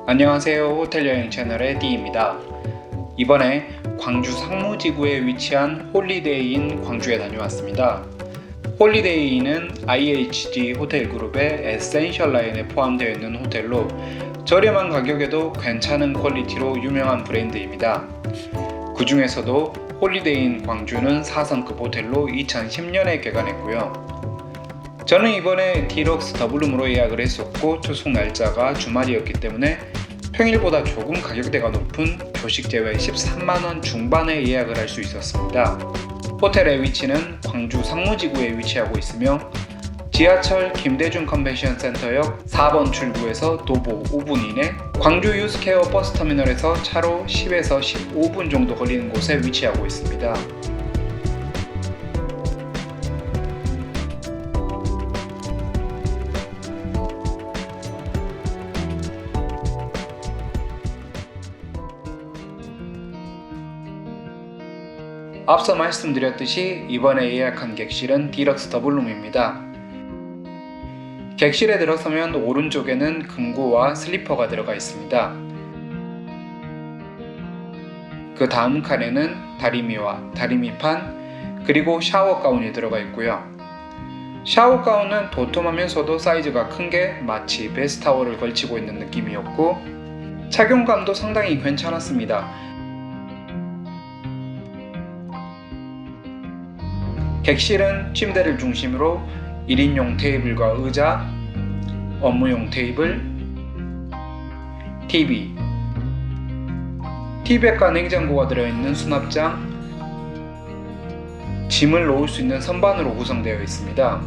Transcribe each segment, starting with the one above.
안녕하세요. 호텔여행 채널의 D입니다. 이번에 광주 상무지구에 위치한 홀리데이인 광주에 다녀왔습니다. 홀리데이인은 IHG 호텔그룹의 에센셜 라인에 포함되어 있는 호텔로 저렴한 가격에도 괜찮은 퀄리티로 유명한 브랜드입니다. 그 중에서도 홀리데이인 광주는 4성급 호텔로 2010년에 개관했고요. 저는 이번에 디럭스 더블룸으로 예약을 했었고 투숙 날짜가 주말이었기 때문에 평일보다 조금 가격대가 높은 조식 제외 13만원 중반에 예약을 할 수 있었습니다. 호텔의 위치는 광주 상무지구에 위치하고 있으며 지하철 김대중 컨벤션 센터역 4번 출구에서 도보 5분 이내, 광주 유스케어 버스터미널에서 차로 10에서 15분 정도 걸리는 곳에 위치하고 있습니다. 앞서 말씀드렸듯이 이번에 예약한 객실은 디럭스 더블룸입니다. 객실에 들어서면 오른쪽에는 금고와 슬리퍼가 들어가 있습니다. 그 다음 칸에는 다리미와 다리미판 그리고 샤워 가운이 들어가 있고요. 샤워 가운은 도톰하면서도 사이즈가 큰 게 마치 베스타월을 걸치고 있는 느낌이었고 착용감도 상당히 괜찮았습니다. 객실은 침대를 중심으로 1인용 테이블과 의자, 업무용 테이블, TV, 티백과 냉장고가 들어있는 수납장, 짐을 놓을 수 있는 선반으로 구성되어 있습니다.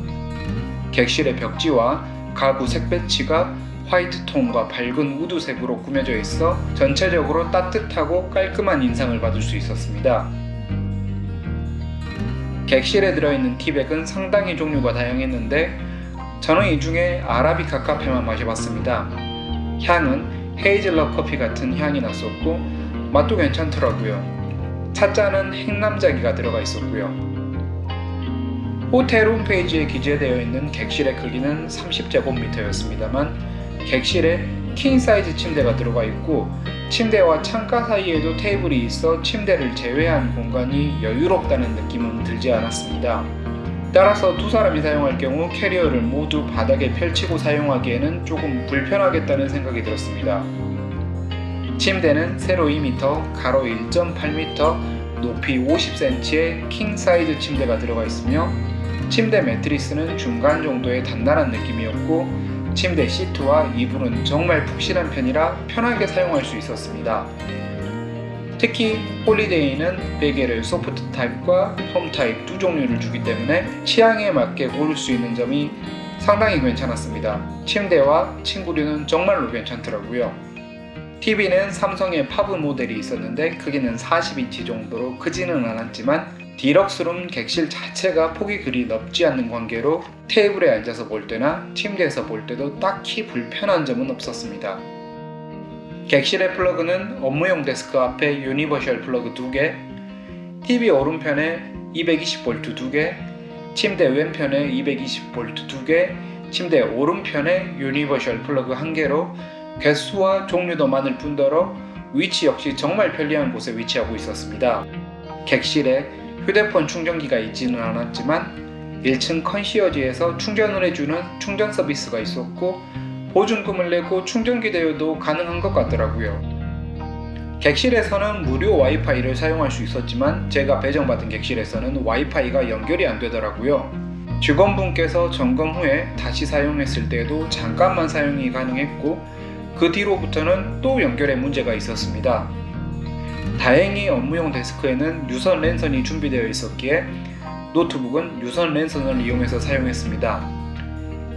객실의 벽지와 가구 색 배치가 화이트 톤과 밝은 우드색으로 꾸며져 있어 전체적으로 따뜻하고 깔끔한 인상을 받을 수 있었습니다. 객실에 들어있는 티백은 상당히 종류가 다양했는데 저는 이 중에 아라비카 카페만 마셔봤습니다. 향은 헤이즐넛 커피 같은 향이 났었고 맛도 괜찮더라고요. 찻잔은 행남자기가 들어가 있었고요. 호텔 홈페이지에 기재되어 있는 객실의 크기는 30제곱미터였습니다만 객실에 킹사이즈 침대가 들어가 있고 침대와 창가 사이에도 테이블이 있어 침대를 제외한 공간이 여유롭다는 느낌은 들지 않았습니다. 따라서 두 사람이 사용할 경우 캐리어를 모두 바닥에 펼치고 사용하기에는 조금 불편하겠다는 생각이 들었습니다. 침대는 세로 2m, 가로 1.8m, 높이 50cm의 킹사이즈 침대가 들어가 있으며 침대 매트리스는 중간 정도의 단단한 느낌이었고 침대 시트와 이불은 정말 푹신한 편이라 편하게 사용할 수 있었습니다. 특히 홀리데이는 베개를 소프트 타입과 홈 타입 두 종류를 주기 때문에 취향에 맞게 고를 수 있는 점이 상당히 괜찮았습니다. 침대와 침구류는 정말로 괜찮더라고요. TV는 삼성의 파브 모델이 있었는데 크기는 40인치 정도로 크지는 않았지만 디럭스룸 객실 자체가 폭이 그리 넓지 않는 관계로 테이블에 앉아서 볼 때나 침대에서 볼 때도 딱히 불편한 점은 없었습니다. 객실의 플러그는 업무용 데스크 앞에 유니버셜 플러그 2개, TV 오른편에 220V 2개, 침대 왼편에 220V 2개, 침대 오른편에 유니버셜 플러그 1개로 개수와 종류도 많을 뿐더러 위치 역시 정말 편리한 곳에 위치하고 있었습니다. 객실에 휴대폰 충전기가 있지는 않았지만 1층 컨시어지에서 충전을 해주는 충전 서비스가 있었고 보증금을 내고 충전기 대여도 가능한 것 같더라고요. 객실에서는 무료 와이파이를 사용할 수 있었지만 제가 배정받은 객실에서는 와이파이가 연결이 안 되더라고요. 직원분께서 점검 후에 다시 사용했을 때에도 잠깐만 사용이 가능했고 그 뒤로부터는 또 연결에 문제가 있었습니다. 다행히 업무용 데스크에는 유선 랜선이 준비되어 있었기에 노트북은 유선 랜선을 이용해서 사용했습니다.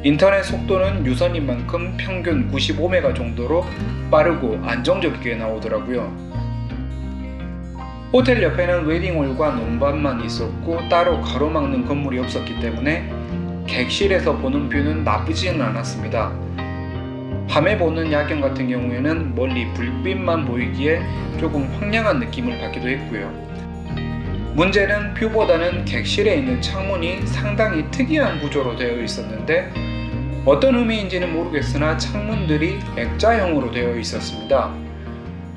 인터넷 속도는 유선인 만큼 평균 95메가 정도로 빠르고 안정적이게 나오더라고요. 호텔 옆에는 웨딩홀과 논밭만 있었고 따로 가로막는 건물이 없었기 때문에 객실에서 보는 뷰는 나쁘지는 않았습니다. 밤에 보는 야경 같은 경우에는 멀리 불빛만 보이기에 조금 황량한 느낌을 받기도 했고요. 문제는 뷰보다는 객실에 있는 창문이 상당히 특이한 구조로 되어 있었는데 어떤 의미인지는 모르겠으나 창문들이 액자형으로 되어 있었습니다.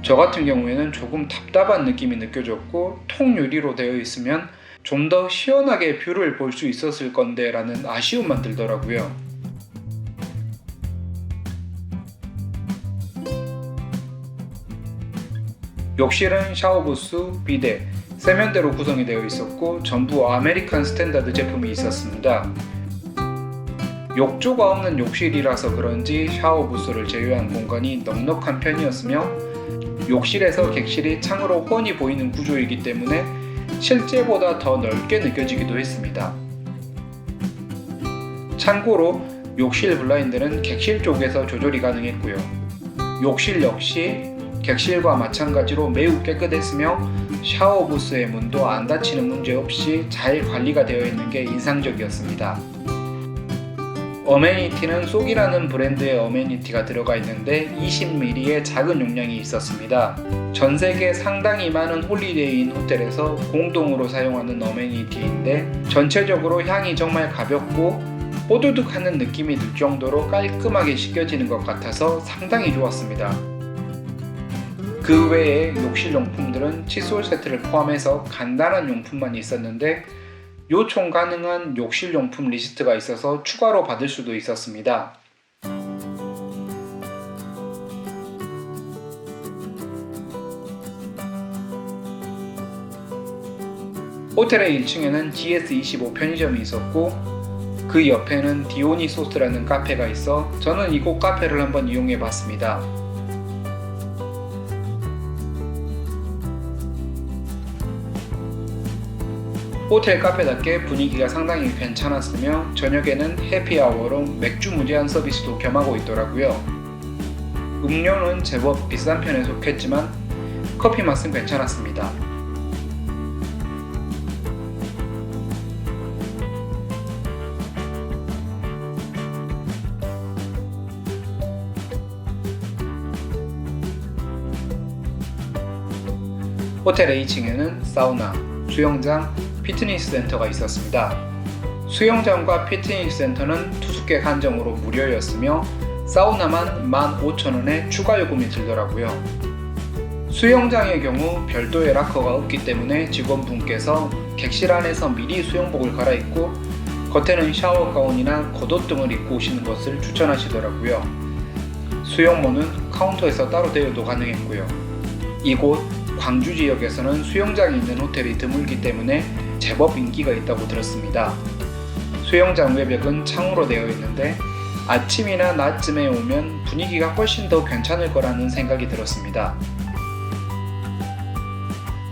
저 같은 경우에는 조금 답답한 느낌이 느껴졌고, 통유리로 되어 있으면 좀 더 시원하게 뷰를 볼 수 있었을 건데 라는 아쉬움만 들더라고요. 욕실은 샤워부스, 비데, 세면대로 구성이 되어 있었고 전부 아메리칸 스탠다드 제품이 있었습니다. 욕조가 없는 욕실이라서 그런지 샤워부스를 제외한 공간이 넉넉한 편이었으며, 욕실에서 객실이 창으로 훤히 보이는 구조이기 때문에 실제보다 더 넓게 느껴지기도 했습니다. 참고로 욕실 블라인드는 객실 쪽에서 조절이 가능했고요. 욕실 역시 객실과 마찬가지로 매우 깨끗했으며 샤워부스의 문도 안 닫히는 문제 없이 잘 관리가 되어 있는 게 인상적이었습니다. 어메니티는 쏙이라는 브랜드의 어메니티가 들어가 있는데 20ml의 작은 용량이 있었습니다. 전 세계 상당히 많은 홀리데이인 호텔에서 공동으로 사용하는 어메니티인데 전체적으로 향이 정말 가볍고 뽀드득하는 느낌이 들 정도로 깔끔하게 씻겨지는 것 같아서 상당히 좋았습니다. 그 외에 욕실 용품들은 칫솔 세트를 포함해서 간단한 용품만 있었는데 요청 가능한 욕실 용품 리스트가 있어서 추가로 받을 수도 있었습니다. 호텔의 1층에는 GS25 편의점이 있었고 그 옆에는 디오니소스라는 카페가 있어 저는 이곳 카페를 한번 이용해 봤습니다. 호텔 카페답게 분위기가 상당히 괜찮았으며 저녁에는 해피아워로 맥주 무제한 서비스도 겸하고 있더라고요. 음료는 제법 비싼 편에 속했지만 커피 맛은 괜찮았습니다. 호텔 A층에는 사우나, 수영장, 피트니스 센터가 있었습니다. 수영장과 피트니스 센터는 투숙객 한정으로 무료였으며 사우나만 15,000원에 추가 요금이 들더라고요. 수영장의 경우 별도의 락커가 없기 때문에 직원분께서 객실 안에서 미리 수영복을 갈아입고 겉에는 샤워 가운이나 겉옷 등을 입고 오시는 것을 추천하시더라고요. 수영모는 카운터에서 따로 대여도 가능했고요. 이곳 광주 지역에서는 수영장이 있는 호텔이 드물기 때문에 제법 인기가 있다고 들었습니다. 수영장 외벽은 창으로 되어 있는데 아침이나 낮쯤에 오면 분위기가 훨씬 더 괜찮을 거라는 생각이 들었습니다.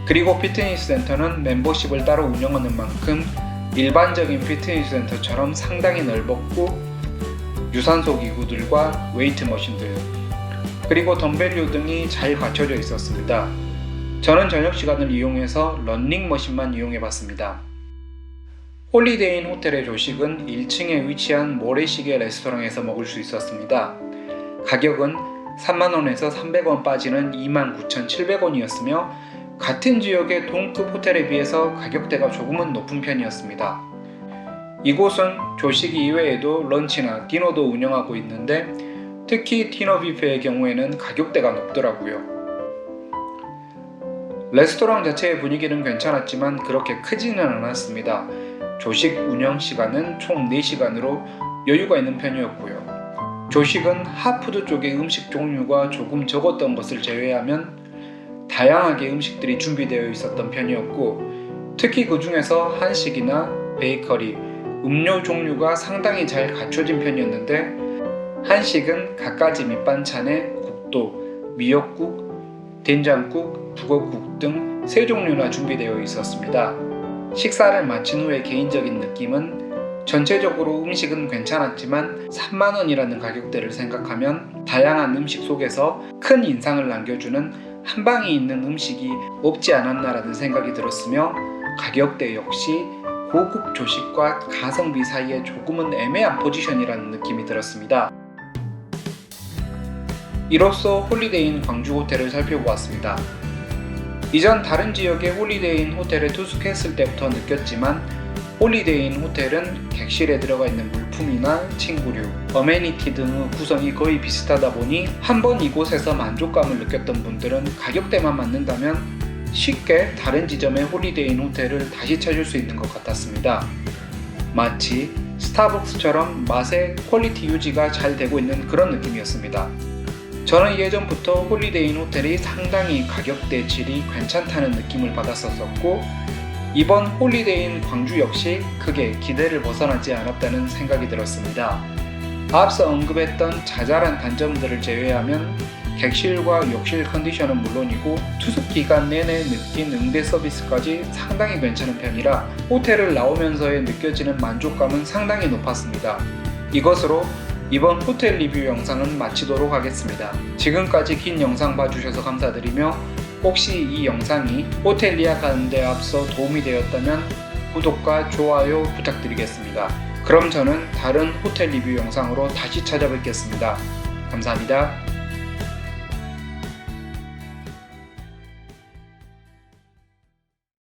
그리고 피트니스 센터는 멤버십을 따로 운영하는 만큼 일반적인 피트니스 센터처럼 상당히 넓었고 유산소 기구들과 웨이트 머신들 그리고 덤벨류 등이 잘 갖춰져 있었습니다. 저는 저녁 시간을 이용해서 러닝머신만 이용해봤습니다. 홀리데이인 호텔의 조식은 1층에 위치한 모래시계 레스토랑에서 먹을 수 있었습니다. 가격은 3만원에서 300원 빠지는 29,700원이었으며 같은 지역의 동급 호텔에 비해서 가격대가 조금은 높은 편이었습니다. 이곳은 조식 이외에도 런치나 디너도 운영하고 있는데 특히 디너 뷔페의 경우에는 가격대가 높더라고요. 레스토랑 자체의 분위기는 괜찮았지만 그렇게 크지는 않았습니다. 조식 운영 시간은 총 4시간으로 여유가 있는 편이었고요. 조식은 핫푸드 쪽의 음식 종류가 조금 적었던 것을 제외하면 다양하게 음식들이 준비되어 있었던 편이었고 특히 그 중에서 한식이나 베이커리, 음료 종류가 상당히 잘 갖춰진 편이었는데 한식은 갖가지 밑반찬에 국도, 미역국, 된장국, 북어국 등 3종류나 준비되어 있었습니다. 식사를 마친 후에 개인적인 느낌은 전체적으로 음식은 괜찮았지만 3만원이라는 가격대를 생각하면 다양한 음식 속에서 큰 인상을 남겨주는 한방이 있는 음식이 없지 않았나라는 생각이 들었으며 가격대 역시 고급 조식과 가성비 사이에 조금은 애매한 포지션이라는 느낌이 들었습니다. 이로써 홀리데이인 광주 호텔을 살펴보았습니다. 이전 다른 지역의 홀리데이인 호텔에 투숙했을 때부터 느꼈지만 홀리데이인 호텔은 객실에 들어가 있는 물품이나 침구류, 어메니티 등의 구성이 거의 비슷하다 보니 한 번 이곳에서 만족감을 느꼈던 분들은 가격대만 맞는다면 쉽게 다른 지점의 홀리데이인 호텔을 다시 찾을 수 있는 것 같았습니다. 마치 스타벅스처럼 맛의 퀄리티 유지가 잘 되고 있는 그런 느낌이었습니다. 저는 예전부터 홀리데이인 호텔이 상당히 가격대 질이 괜찮다는 느낌을 받았었고 이번 홀리데이인 광주 역시 크게 기대를 벗어나지 않았다는 생각이 들었습니다. 앞서 언급했던 자잘한 단점들을 제외하면 객실과 욕실 컨디션은 물론이고 투숙 기간 내내 느낀 응대 서비스까지 상당히 괜찮은 편이라 호텔을 나오면서의 느껴지는 만족감은 상당히 높았습니다. 이것으로 이번 호텔 리뷰 영상은 마치도록 하겠습니다. 지금까지 긴 영상 봐주셔서 감사드리며 혹시 이 영상이 호텔 예약하는 데 앞서 도움이 되었다면 구독과 좋아요 부탁드리겠습니다. 그럼 저는 다른 호텔 리뷰 영상으로 다시 찾아뵙겠습니다. 감사합니다.